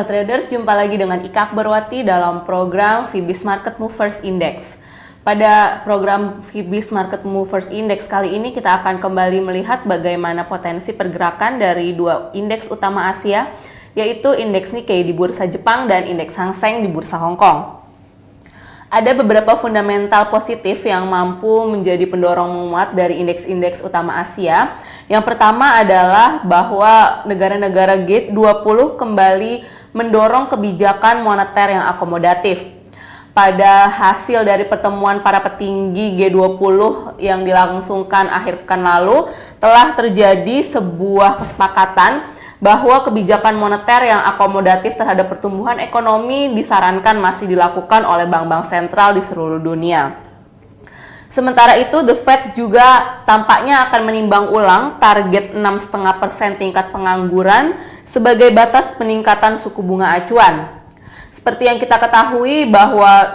Halo traders, jumpa lagi dengan Ika Akbarwati dalam program Fibis Market Movers Index. Pada program Fibis Market Movers Index kali ini kita akan kembali melihat bagaimana potensi pergerakan dari dua indeks utama Asia, yaitu indeks Nikkei di bursa Jepang dan indeks Hang Seng di bursa Hong Kong. Ada beberapa fundamental positif yang mampu menjadi pendorong menguat dari indeks-indeks utama Asia. Yang pertama adalah bahwa negara-negara G20 kembali mendorong kebijakan moneter yang akomodatif. Pada hasil dari pertemuan para petinggi G20 yang dilangsungkan akhir pekan lalu, telah terjadi sebuah kesepakatan bahwa kebijakan moneter yang akomodatif terhadap pertumbuhan ekonomi disarankan masih dilakukan oleh bank-bank sentral di seluruh dunia. Sementara itu, The Fed juga tampaknya akan menimbang ulang target 6,5% tingkat pengangguran sebagai batas peningkatan suku bunga acuan. Seperti yang kita ketahui bahwa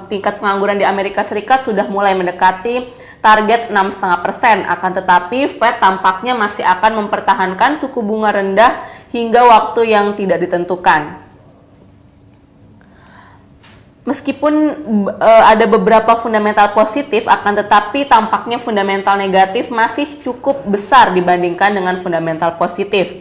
tingkat pengangguran di Amerika Serikat sudah mulai mendekati target 6,5%, akan tetapi Fed tampaknya masih akan mempertahankan suku bunga rendah hingga waktu yang tidak ditentukan. Meskipun ada beberapa fundamental positif, akan tetapi tampaknya fundamental negatif masih cukup besar dibandingkan dengan fundamental positif.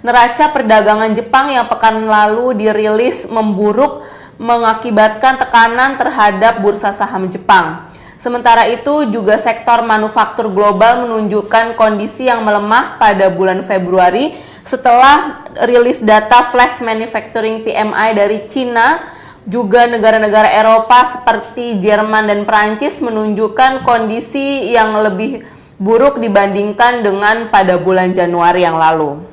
Neraca perdagangan Jepang yang pekan lalu dirilis memburuk mengakibatkan tekanan terhadap bursa saham Jepang. Sementara itu juga sektor manufaktur global menunjukkan kondisi yang melemah pada bulan Februari setelah rilis data flash manufacturing PMI dari Cina. Juga negara-negara Eropa seperti Jerman dan Prancis menunjukkan kondisi yang lebih buruk dibandingkan dengan pada bulan Januari yang lalu.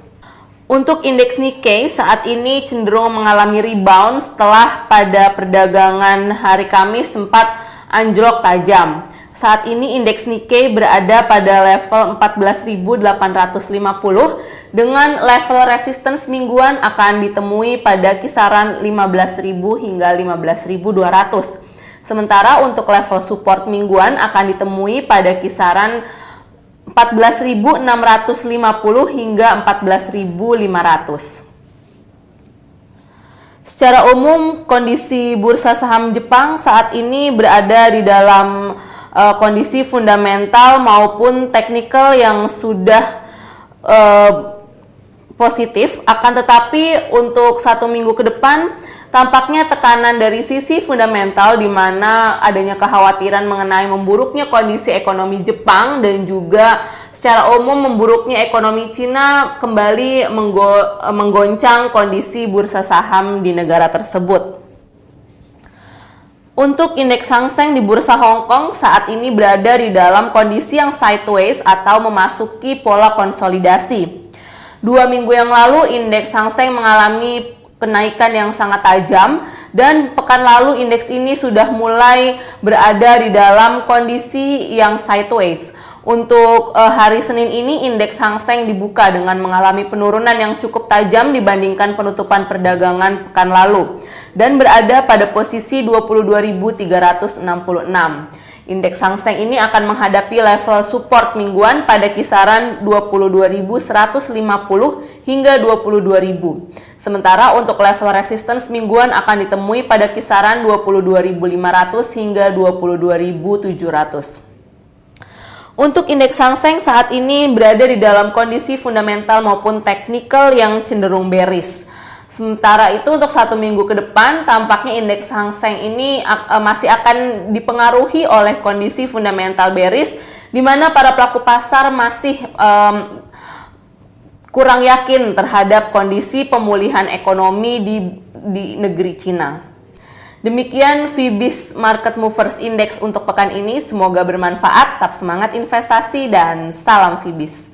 Untuk indeks Nikkei saat ini cenderung mengalami rebound setelah pada perdagangan hari Kamis sempat anjlok tajam. Saat ini indeks Nikkei berada pada level 14.850 dengan level resistance mingguan akan ditemui pada kisaran 15.000 hingga 15.200. Sementara untuk level support mingguan akan ditemui pada kisaran 14.650 hingga 14.500. Secara umum, kondisi bursa saham Jepang saat ini berada di dalam kondisi fundamental maupun teknikal yang sudah positif. Akan tetapi untuk satu minggu ke depan, tampaknya tekanan dari sisi fundamental di mana adanya kekhawatiran mengenai memburuknya kondisi ekonomi Jepang dan juga secara umum memburuknya ekonomi Cina kembali menggoncang kondisi bursa saham di negara tersebut. Untuk indeks Hang Seng di bursa Hong Kong saat ini berada di dalam kondisi yang sideways atau memasuki pola konsolidasi. 2 minggu yang lalu indeks Hang Seng mengalami kenaikan yang sangat tajam dan pekan lalu indeks ini sudah mulai berada di dalam kondisi yang sideways. Untuk hari Senin ini indeks Hang Seng dibuka dengan mengalami penurunan yang cukup tajam dibandingkan penutupan perdagangan pekan lalu dan berada pada posisi 22.366. Indeks Hang Seng ini akan menghadapi level support mingguan pada kisaran 22.150 hingga 22.000. Sementara untuk level resistance mingguan akan ditemui pada kisaran 22.500 hingga 22.700. Untuk indeks Hang Seng saat ini berada di dalam kondisi fundamental maupun teknikal yang cenderung bearish. Sementara itu untuk satu minggu ke depan tampaknya indeks Hang Seng ini masih akan dipengaruhi oleh kondisi fundamental bearish di mana para pelaku pasar masih kurang yakin terhadap kondisi pemulihan ekonomi di negeri Cina. Demikian Fibis Market Movers Index untuk pekan ini. Semoga bermanfaat, tetap semangat investasi dan salam Fibis.